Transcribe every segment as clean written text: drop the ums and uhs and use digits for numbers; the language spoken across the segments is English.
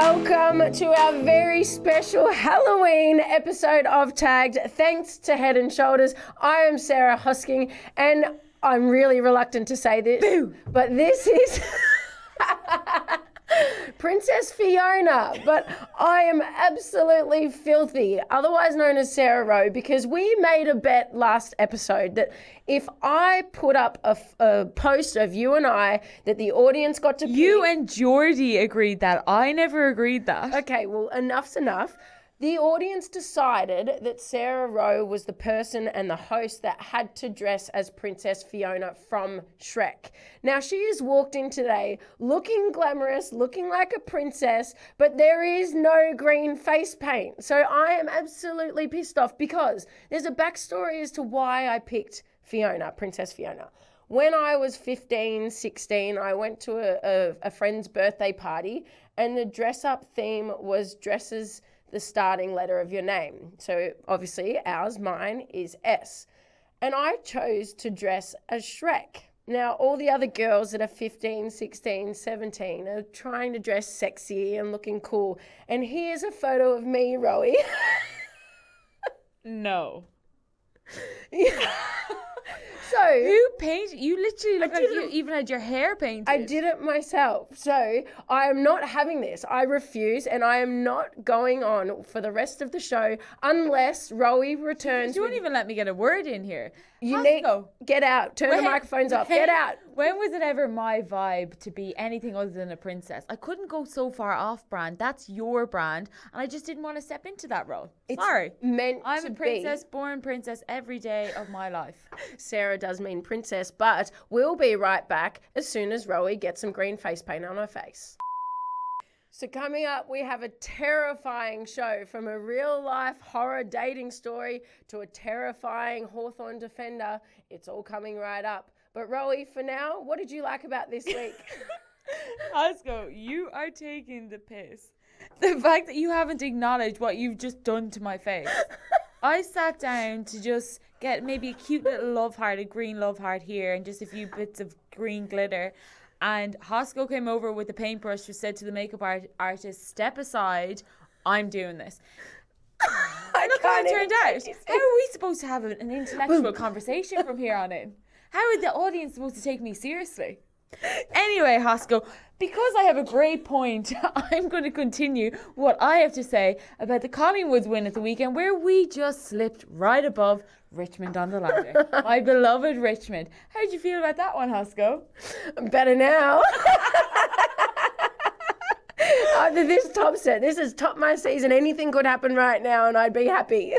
Welcome to our very special Halloween episode of Tagged. Thanks to Head and Shoulders. I am Sarah Hosking, and I'm really reluctant to say this, but this is Princess Fiona, but I am absolutely filthy, otherwise known as Sarah Rowe, because we made a bet last episode that if I put up a post of you and I, that the audience got to pick. You and Geordie agreed that. I never agreed that. Okay, well, enough's enough. The audience decided that Sarah Rowe was the person and the host that had to dress as Princess Fiona from Shrek. Now, she has walked in today looking glamorous, looking like a princess, but there is no green face paint. So I am absolutely pissed off because there's a backstory as to why I picked Fiona, Princess Fiona. When I was 15, 16, I went to a friend's birthday party, and the dress-up theme was dresses the starting letter of your name. So obviously mine is S. And I chose to dress as Shrek. Now, all the other girls that are 15, 16, 17 are trying to dress sexy and looking cool. And here's a photo of me, Rowie. No. Yeah. So who painted you? Literally look like you even had your hair painted. I did it myself. So I am not having this. I refuse, and I am not going on for the rest of the show unless Rowie returns. You won't even let me get a word in here. You need to get out. Turn the microphones off. Get out. When was it ever my vibe to be anything other than a princess? I couldn't go so far off brand. That's your brand, and I just didn't want to step into that role. Sorry. I'm a princess, born princess every day of my life. Sarah does mean princess, but we'll be right back as soon as Rowie gets some green face paint on her face. So coming up, we have a terrifying show, from a real-life horror dating story to a terrifying Hawthorn defender. It's all coming right up. But Rowie, for now, what did you like about this week? Osco, you are taking the piss. The fact that you haven't acknowledged what you've just done to my face. I sat down to just get maybe a cute little love heart, a green love heart here, and just a few bits of green glitter. And Hosco came over with a paintbrush, who said to the makeup artist, "Step aside, I'm doing this." Look how it turned out. How are we supposed to have an intellectual conversation from here on in? How are the audience supposed to take me seriously? Anyway, Hosco, because I have a great point, I'm going to continue what I have to say about the Collingwoods win at the weekend, where we just slipped right above Richmond on the ladder. My beloved Richmond. How did you feel about that one, Hosco? Better now. After this tops it. This has topped my season. Anything could happen right now and I'd be happy.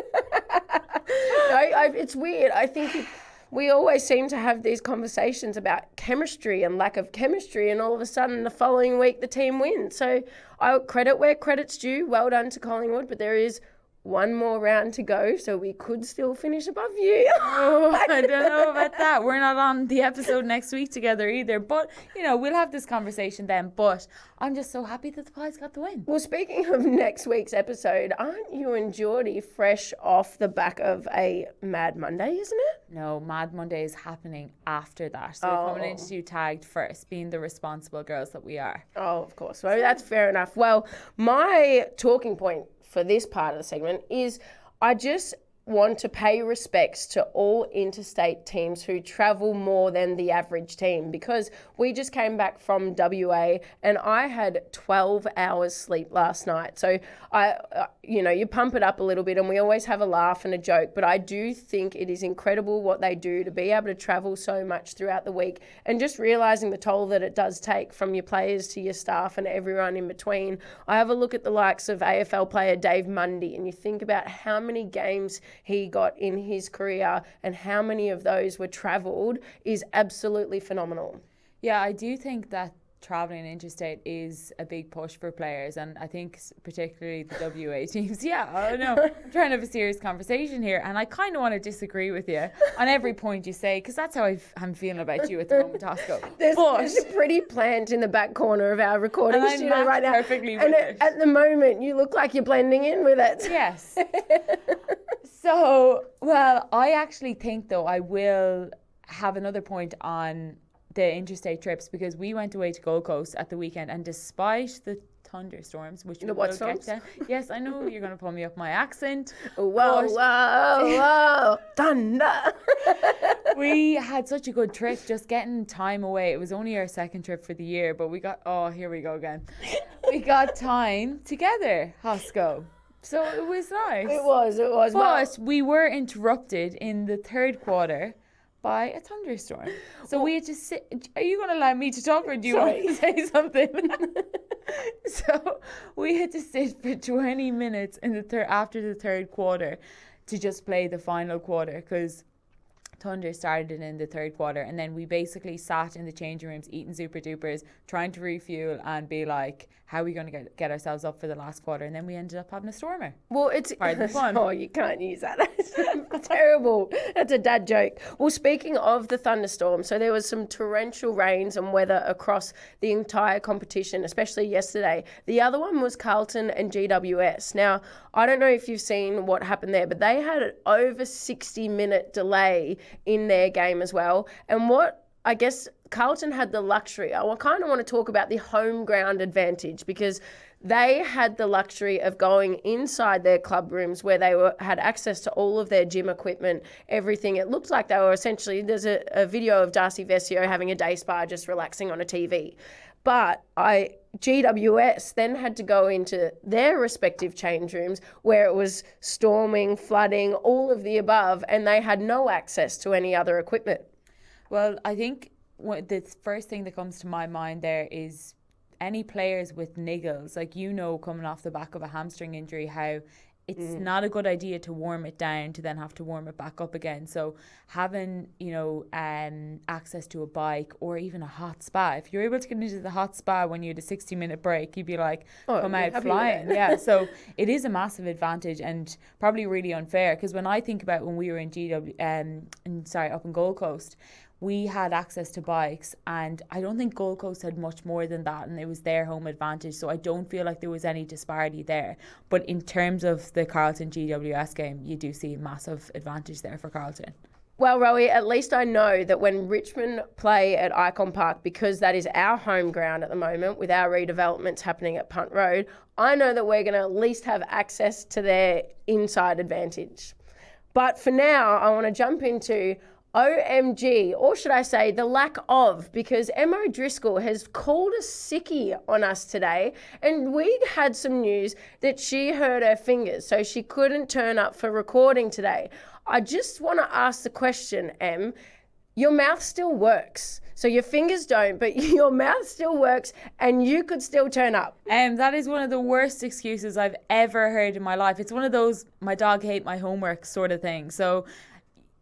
It's weird. I think we always seem to have these conversations about chemistry and lack of chemistry, and all of a sudden the following week the team wins. So I credit where credit's due. Well done to Collingwood, but there is one more round to go, so we could still finish above you. Oh, I don't know about that. We're not on the episode next week together either, but we'll have this conversation then. But I'm just so happy that the Pies got the win. Well, speaking of next week's episode, aren't you and Geordie fresh off the back of a Mad Monday, isn't it? No, Mad Monday is happening after that. So we're coming into Tagged first, being the responsible girls that we are. Oh, of course. Well, that's fair enough. Well, my talking point for this part of the segment is I just want to pay respects to all interstate teams who travel more than the average team, because we just came back from WA and I had 12 hours sleep last night. So you pump it up a little bit, and we always have a laugh and a joke, but I do think it is incredible what they do to be able to travel so much throughout the week, and just realising the toll that it does take from your players to your staff and everyone in between. I have a look at the likes of AFL player Dave Mundy, and you think about how many games he got in his career and how many of those were travelled is absolutely phenomenal. Yeah, I do think that travelling interstate is a big push for players, and I think particularly the WA teams. Yeah, I know. I'm trying to have a serious conversation here, and I kind of want to disagree with you on every point you say, because that's how I'm feeling about you at the moment, Tosco. There's a pretty plant in the back corner of our recording studio right now. Perfectly with and it. At the moment, you look like you're blending in with it. Yes. So, well, I actually think, though, I will have another point on the interstate trips, because we went away to Gold Coast at the weekend, and despite the thunderstorms, which we The will what get storms? to. Yes, I know you're going to pull me up my accent. Whoa, but whoa, thunder. we had such a good trip just getting time away. It was only our second trip for the year, but we got, oh, here we go again. We got time together, Hosco. So it was nice. It was. But we were interrupted in the third quarter by a thunderstorm. So we had to sit. Are you going to allow me to talk, or do you want to say something? So we had to sit for 20 minutes in the after the third quarter to just play the final quarter, because thunder started in the third quarter, and then we basically sat in the changing rooms eating super dupers, trying to refuel and be like, how are we going to get ourselves up for the last quarter? And then we ended up having a stormer. Well, it's part of the fun. Oh, you can't use that. That's terrible. That's a dad joke. Well, speaking of the thunderstorm, so there was some torrential rains and weather across the entire competition, especially yesterday. The other one was Carlton and GWS. Now, I don't know if you've seen what happened there, but they had an over 60-minute delay in their game as well. And what I guess Carlton had the luxury. I kind of want to talk about the home ground advantage, because they had the luxury of going inside their club rooms where they had access to all of their gym equipment, everything. It looked like they were essentially, there's a video of Darcy Vesio having a day spa, just relaxing on a TV. But GWS then had to go into their respective change rooms where it was storming, flooding, all of the above, and they had no access to any other equipment. Well, I think the first thing that comes to my mind there is any players with niggles, like, coming off the back of a hamstring injury, how it's not a good idea to warm it down to then have to warm it back up again. So having, access to a bike or even a hot spa, if you're able to get into the hot spa when you had a 60-minute break, you'd be like, come out flying. Yeah, so it is a massive advantage, and probably really unfair, because when I think about when we were up in Gold Coast, we had access to bikes, and I don't think Gold Coast had much more than that, and it was their home advantage, so I don't feel like there was any disparity there. But in terms of the Carlton GWS game, you do see a massive advantage there for Carlton. Well, Rowie, at least I know that when Richmond play at Icon Park, because that is our home ground at the moment with our redevelopments happening at Punt Road, I know that we're going to at least have access to their inside advantage. But for now, I want to jump into OMG, or should I say the lack of, because Emma Driscoll has called a sickie on us today, and we had some news that she hurt her fingers, so she couldn't turn up for recording today. I just want to ask the question, Em, your mouth still works. So your fingers don't, but your mouth still works, and you could still turn up. That is one of the worst excuses I've ever heard in my life. It's one of those my dog hate my homework sort of thing. So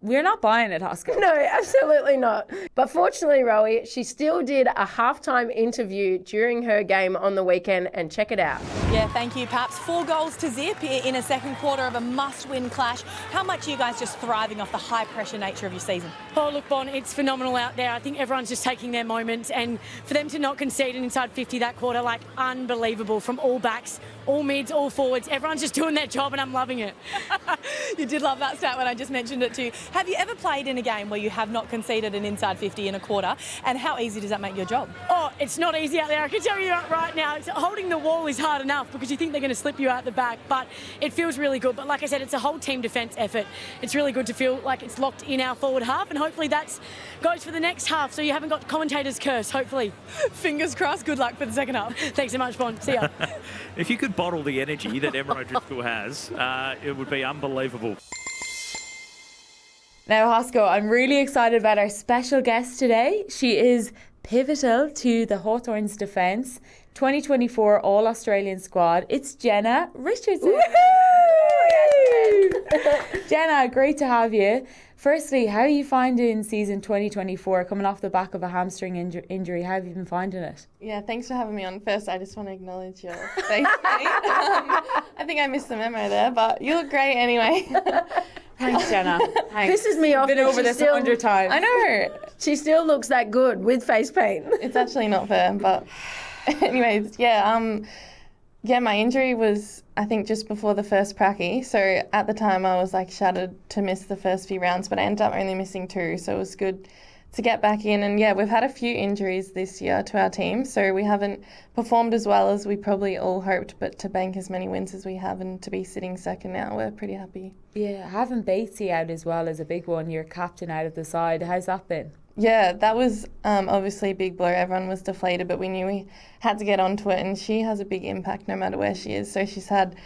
we're not buying it, Oscar. No, absolutely not. But fortunately, Rowie, she still did a halftime interview during her game on the weekend, and check it out. Yeah, thank you, Paps. 4 goals to zip in a second quarter of a must-win clash. How much are you guys just thriving off the high-pressure nature of your season? Oh, look, Bon, it's phenomenal out there. I think everyone's just taking their moments, and for them to not concede an inside 50 that quarter, like, unbelievable from all backs, all mids, all forwards. Everyone's just doing their job, and I'm loving it. You did love that stat when I just mentioned it too. Have you ever played in a game where you have not conceded an inside 50 in a quarter, and how easy does that make your job? Oh, it's not easy out there. I can tell you right now, holding the wall is hard enough because you think they're going to slip you out the back, but it feels really good. But like I said, it's a whole team defence effort. It's really good to feel like it's locked in our forward half, and hopefully that goes for the next half, so you haven't got commentators' curse, hopefully. Fingers crossed. Good luck for the second half. Thanks so much, Bon. See ya. If you could bottle the energy that Emma Driscoll has, it would be unbelievable. Now, Hosco, I'm really excited about our special guest today. She is pivotal to the Hawthorn's defence, 2024 All-Australian squad. It's Jenna Richardson. Jenna, great to have you. Firstly, how are you finding season 2024 coming off the back of a hamstring injury? How have you been finding it? Yeah, thanks for having me on. First, I just want to acknowledge your face, mate. I think I missed the memo there, but you look great anyway. Thanks, Jenna. Thanks. Pisses me off. Been over this 100 times. I know. She still looks that good with face paint. It's actually not fair, but anyways, yeah, my injury was, I think, just before the first pracky. So at the time I was like shattered to miss the first few rounds, but I ended up only missing 2. So it was good to get back in. And yeah, we've had a few injuries this year to our team, so we haven't performed as well as we probably all hoped, but to bank as many wins as we have and to be sitting second now, we're pretty happy. Yeah, having Batesy out as well is a big one. Your captain out of the side. How's that been? Yeah, that was obviously a big blow. Everyone was deflated, but we knew we had to get onto it, and she has a big impact no matter where she is. So she's had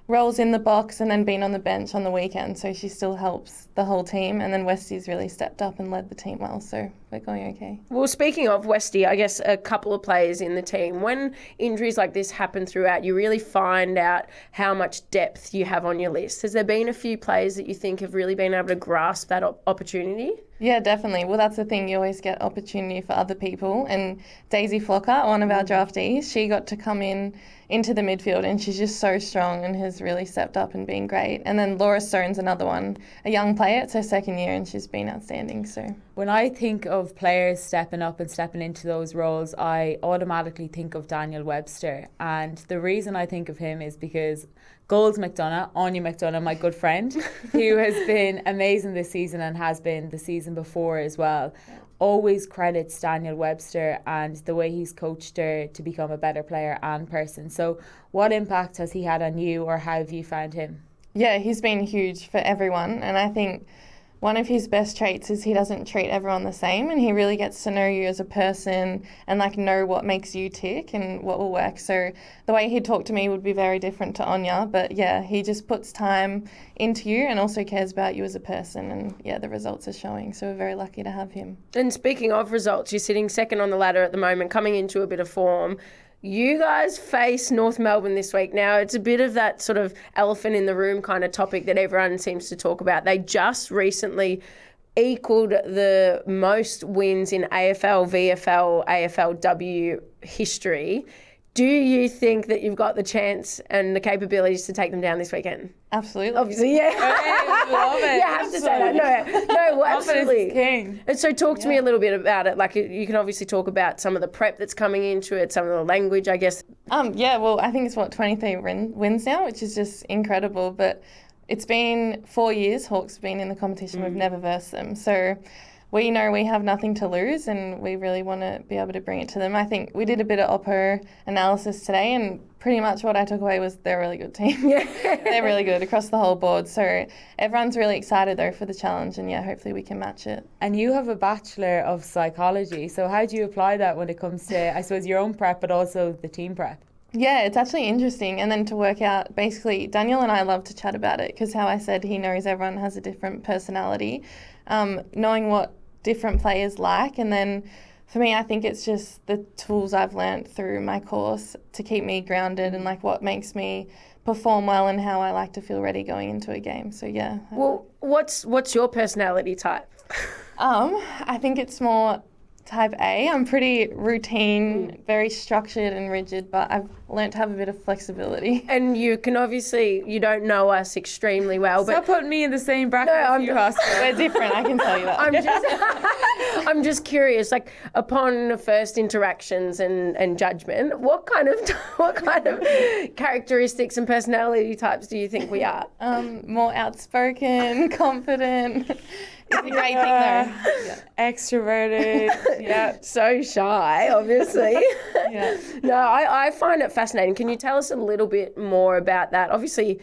roles in the box and then been on the bench on the weekend, so she still helps the whole team. And then Westy's really stepped up and led the team well, so we're going okay. Well, speaking of Westy, I guess a couple of players in the team, when injuries like this happen throughout, you really find out how much depth you have on your list. Has there been a few players that you think have really been able to grasp that opportunity? Yeah, definitely. Well, that's the thing. You always get opportunity for other people. And Daisy Flocker, one of our draftees, she got to come into the midfield, and she's just so strong and has really stepped up and been great. And then Laura Stone's another one, a young player. It's her second year, and she's been outstanding. So when I think of players stepping up and stepping into those roles, I automatically think of Daniel Webster. And the reason I think of him is because Goals McDonough, Anya McDonough, my good friend, who has been amazing this season and has been the season before as well, always credits Daniel Webster and the way he's coached her to become a better player and person. So what impact has he had on you, or how have you found him? Yeah, he's been huge for everyone, and I think one of his best traits is he doesn't treat everyone the same, and he really gets to know you as a person and like know what makes you tick and what will work. So the way he'd talk to me would be very different to Anya, but yeah, he just puts time into you and also cares about you as a person, and yeah, the results are showing, so we're very lucky to have him. And speaking of results, you're sitting second on the ladder at the moment, coming into a bit of form. You guys face North Melbourne this week. Now, it's a bit of that sort of elephant in the room kind of topic that everyone seems to talk about. They just recently equalled the most wins in AFL, VFL, AFLW history. Do you think that you've got the chance and the capabilities to take them down this weekend? Absolutely. Obviously, yeah. I love it. Yeah, I have to say that. No, well, absolutely. King. And so talk to me a little bit about it. Like, you can obviously talk about some of the prep that's coming into it, some of the language, I guess. Yeah, well, I think it's 23 wins now, which is just incredible. But it's been 4 years Hawks have been in the competition. We've never versed them. So we know we have nothing to lose, and we really want to be able to bring it to them. I think we did a bit of Oppo analysis today, and pretty much what I took away was they're a really good team. Yeah. They're really good across the whole board. So everyone's really excited, though, for the challenge, and yeah, hopefully we can match it. And you have a Bachelor of Psychology, so how do you apply that when it comes to, I suppose, your own prep, but also the team prep? Yeah, it's actually interesting. And then to work out, basically, Daniel and I love to chat about it, because how I said he knows everyone has a different personality. Knowing what different players like, and then for me, I think it's just the tools I've learnt through my course to keep me grounded and like what makes me perform well and how I like to feel ready going into a game. So yeah. Well, what's your personality type? I think it's more type A. I'm pretty routine, very structured and rigid, but I've learnt to have a bit of flexibility. And you can obviously, you don't know us extremely well, but Stop putting me in the same bracket as you, Hawthorn. We're different, I can tell you that. I'm just curious, like upon the first interactions and judgment, what kind of characteristics and personality types do you think we are? More outspoken, confident. It's a great thing though. Yeah. Extroverted. Yeah. So shy, obviously. Yeah. No, I find it fascinating. Can you tell us a little bit more about that? Obviously,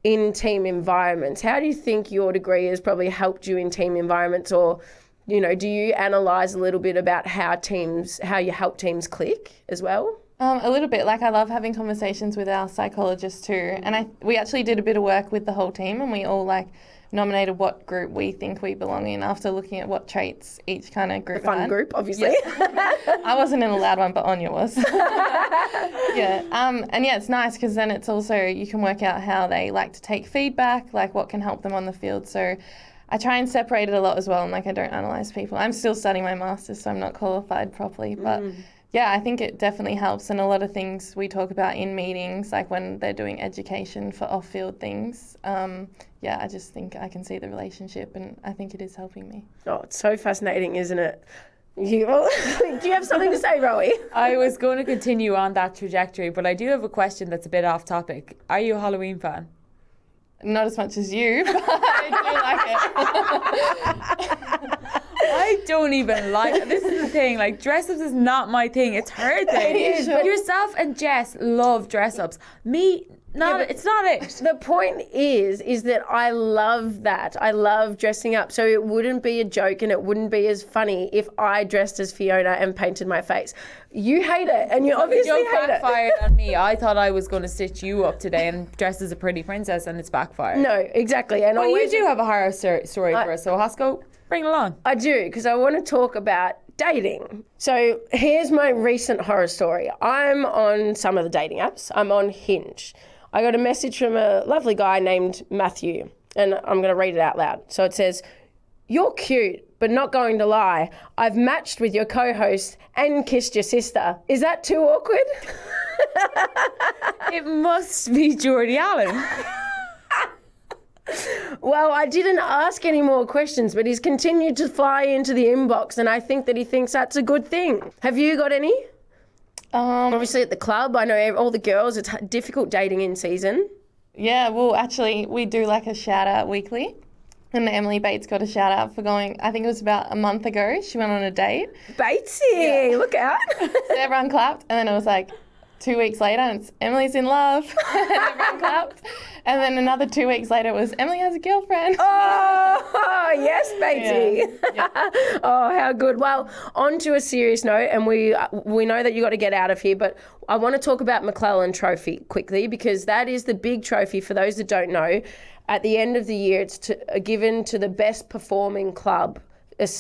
in team environments, how do you think your degree has probably helped you in team environments, or, you know, do you analyse a little bit about how you help teams click as well? A little bit. Like, I love having conversations with our psychologists too. And we actually did a bit of work with the whole team, and we all nominated what group we think we belong in after looking at what traits each kind of group Fun had. group, obviously. Yeah. I wasn't in a loud one, but Anya was. Yeah. And yeah, it's nice because then it's also, you can work out how they like to take feedback, like what can help them on the field. So I try and separate it a lot as well, and I don't analyse people. I'm still studying my master's, so I'm not qualified properly, but yeah, I think it definitely helps. And a lot of things we talk about in meetings, like when they're doing education for off-field things, yeah, I just think I can see the relationship, and I think it is helping me. Oh, it's so fascinating, isn't it? Do you have something to say, Rowie? I was going to continue on that trajectory, but I do have a question that's a bit off topic. Are you a Halloween fan? Not as much as you, but I do like it. I don't even like. This is the thing. Like, dress ups is not my thing. It's her thing. It is, but- Yourself and Jess love dress ups. Me, not. but- It's not it. The point is that I love that. I love dressing up. So it wouldn't be a joke and it wouldn't be as funny if I dressed as Fiona and painted my face. You hate it, and you obviously Joke hate it. backfired on me. I thought I was going to stitch you up today and dress as a pretty princess, and it's backfired. No, exactly. And Well, you always do have a horror story for us, so Hosco, bring it along. I do, because I want to talk about dating. So here's my recent horror story. I'm on some of the dating apps. I'm on Hinge. I got a message from a lovely guy named Matthew, and I'm going to read it out loud. So it says, "You're cute, but not going to lie. I've matched with your co-host and kissed your sister. Is that too awkward?" It must be Geordie Allen. Well, I didn't ask any more questions, but he's continued to fly into the inbox, and I think that he thinks that's a good thing. Have you got any? Obviously at the club, I know all the girls, it's difficult dating in season. Yeah, well, actually, we do like a shout out weekly. And Emily Bates got a shout out for going, I think it was about a month ago, she went on a date. Batesy, look out. So everyone clapped, and then it was like 2 weeks later, and it's Emily's in love. And everyone clapped. And then another 2 weeks later, it was Emily has a girlfriend. Oh, yes, Batesy. Yeah. Oh, how good. Well, on to a serious note, and we know that you got to get out of here, but I want to talk about McClellan Trophy quickly, because that is the big trophy for those that don't know. At the end of the year, it's given to the best performing club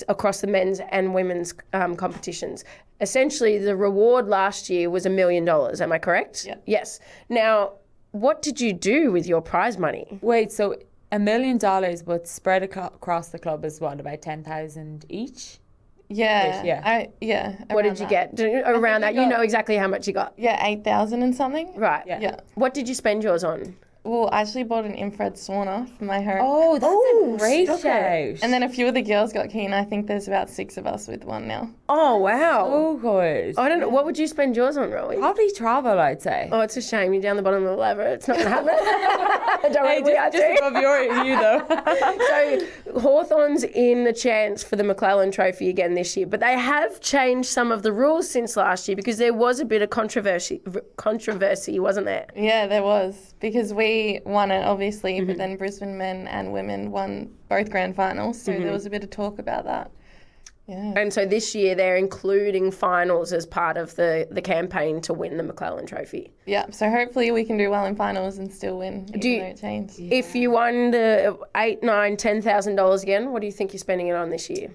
across the men's and women's competitions. Essentially, the reward last year was $1 million. Am I correct? Yeah. Yes. Now, what did you do with your prize money? Wait, so $1 million, but spread across the club is what, about 10,000 each? Yeah. Yeah. What did you get? Around that, we you got- know exactly how much you got. Yeah, 8,000 and something. Right. Yeah. What did you spend yours on? Well, I actually bought an infrared sauna for my home. Oh, that's Oh, a great stop it. shout. And then a few of the girls got keen. I think there's about 6 of us with one now. Oh, wow. Oh, good. I don't know. What would you spend yours on, Rowie? Probably travel, I'd say. Oh, it's a shame. You're down the bottom of the ladder. It's not going to happen. Don't worry, we are just too. above you though. So Hawthorn's in the chance for the McClellan Trophy again this year, but they have changed some of the rules since last year because there was a bit of controversy, wasn't there? Yeah, there was. Because we won it, obviously, but then Brisbane men and women won both grand finals. So there was a bit of talk about that. Yeah. And so this year they're including finals as part of the campaign to win the McClellan Trophy. Yeah, so hopefully we can do well in finals and still win, even though it changed. If you won the $8,000, $9,000, $10,000 again, what do you think you're spending it on this year?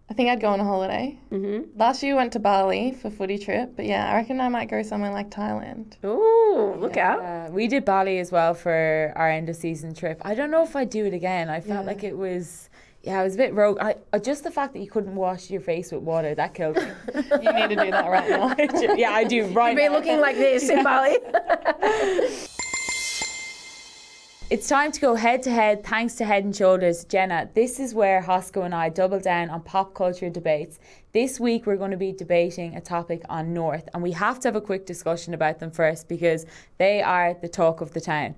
I think I'd go on a holiday. Last year we went to Bali for footy trip, but yeah, I reckon I might go somewhere like Thailand. Ooh, look out. We did Bali as well for our end of season trip. I don't know if I'd do it again. I felt like it was a bit rogue. Just the fact that you couldn't wash your face with water, that killed me. You need to do that right now. Yeah, I do right You've been now. looking like this in Bali. It's time to go head to head, thanks to Head and Shoulders. Jenna, this is where Hosco and I double down on pop culture debates. This week we're going to be debating a topic on North, and we have to have a quick discussion about them first because they are the talk of the town.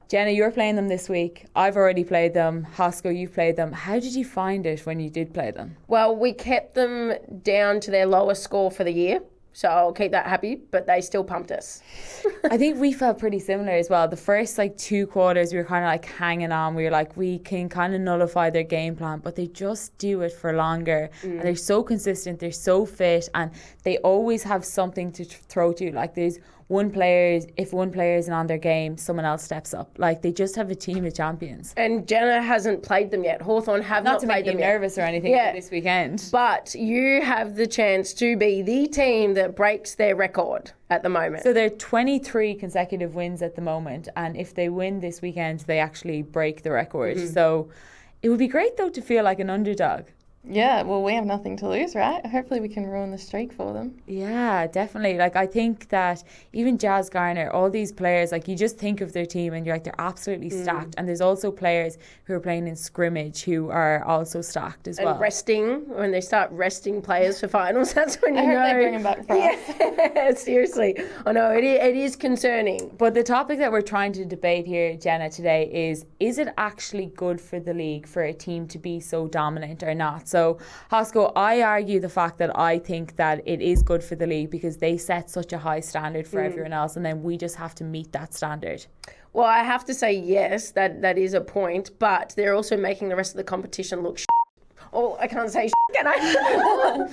Jenna, you're playing them this week. I've already played them. Hosco, you've played them. How did you find it when you did play them? Well, we kept them down to their lowest score for the year. So I'll keep that happy, but they still pumped us. I think we felt pretty similar as well. The first 2 quarters, we were kind of hanging on. We were like, we can kind of nullify their game plan, but they just do it for longer. And they're so consistent, they're so fit, and they always have something to throw to. There's if one player isn't on their game, someone else steps up. They just have a team of champions. And Jenna hasn't played them yet. Hawthorn have Not not to played make you them yet. nervous or anything Yeah. for this weekend. But you have the chance to be the team that breaks their record at the moment. So they're 23 consecutive wins at the moment, and if they win this weekend, they actually break the record. So it would be great, though, to feel like an underdog. Yeah, well, we have nothing to lose, right? Hopefully we can ruin the streak for them. Yeah, definitely. I think that even Jazz Garner, all these players, you just think of their team and you're like, they're absolutely stacked. And there's also players who are playing in scrimmage who are also stacked as well. And resting, when they start resting players for finals, that's when you I know. hope they bring them back for us. Yeah, seriously. I know, it is concerning. But the topic that we're trying to debate here, Jenna, today is it actually good for the league for a team to be so dominant or not? So, Hosco, I argue the fact that I think that it is good for the league because they set such a high standard for everyone else, and then we just have to meet that standard. Well, I have to say yes, that is a point, but they're also making the rest of the competition look Oh, I can't say can I?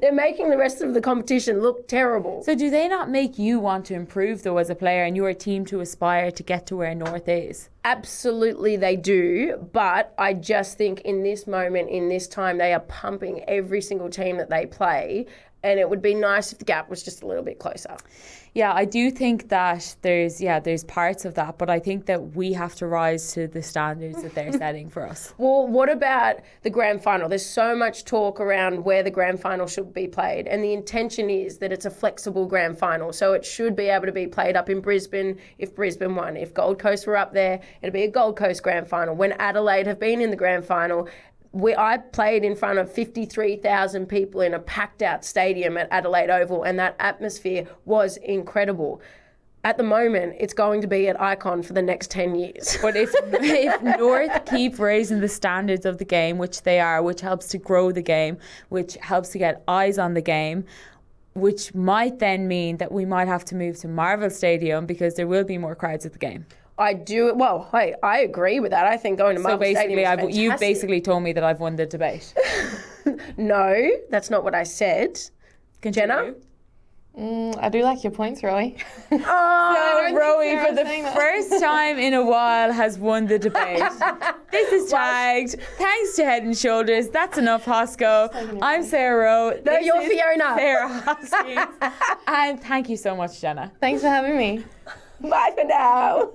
They're making the rest of the competition look terrible. So do they not make you want to improve, though, as a player and your team to aspire to get to where North is? Absolutely they do, but I just think in this moment, in this time, they are pumping every single team that they play, and it would be nice if the gap was just a little bit closer. Yeah, I do think that there's parts of that, but I think that we have to rise to the standards that they're setting for us. Well, what about the grand final? There's so much talk around where the grand final should be played, and the intention is that it's a flexible grand final, so it should be able to be played up in Brisbane if Brisbane won. If Gold Coast were up there, it'd be a Gold Coast grand final. When Adelaide have been in the grand final, I played in front of 53,000 people in a packed out stadium at Adelaide Oval, and that atmosphere was incredible. At the moment, it's going to be at Icon for the next 10 years. But if North keep raising the standards of the game, which they are, which helps to grow the game, which helps to get eyes on the game, which might then mean that we might have to move to Marvel Stadium because there will be more crowds at the game. I do. Well, hey, I agree with that. I think going to Marvel Stadium is fantastic. You've basically told me that I've won the debate. No, that's not what I said. Continue. Jenna? I do like your points, Rowie. So Rowie, for the first time in a while, has won the debate. This is tagged. Thanks to Head and Shoulders. That's enough, Hosco. I'm Sarah Rowe. No, you're Fiona. Sarah Hoskins. And thank you so much, Jenna. Thanks for having me. Bye for now.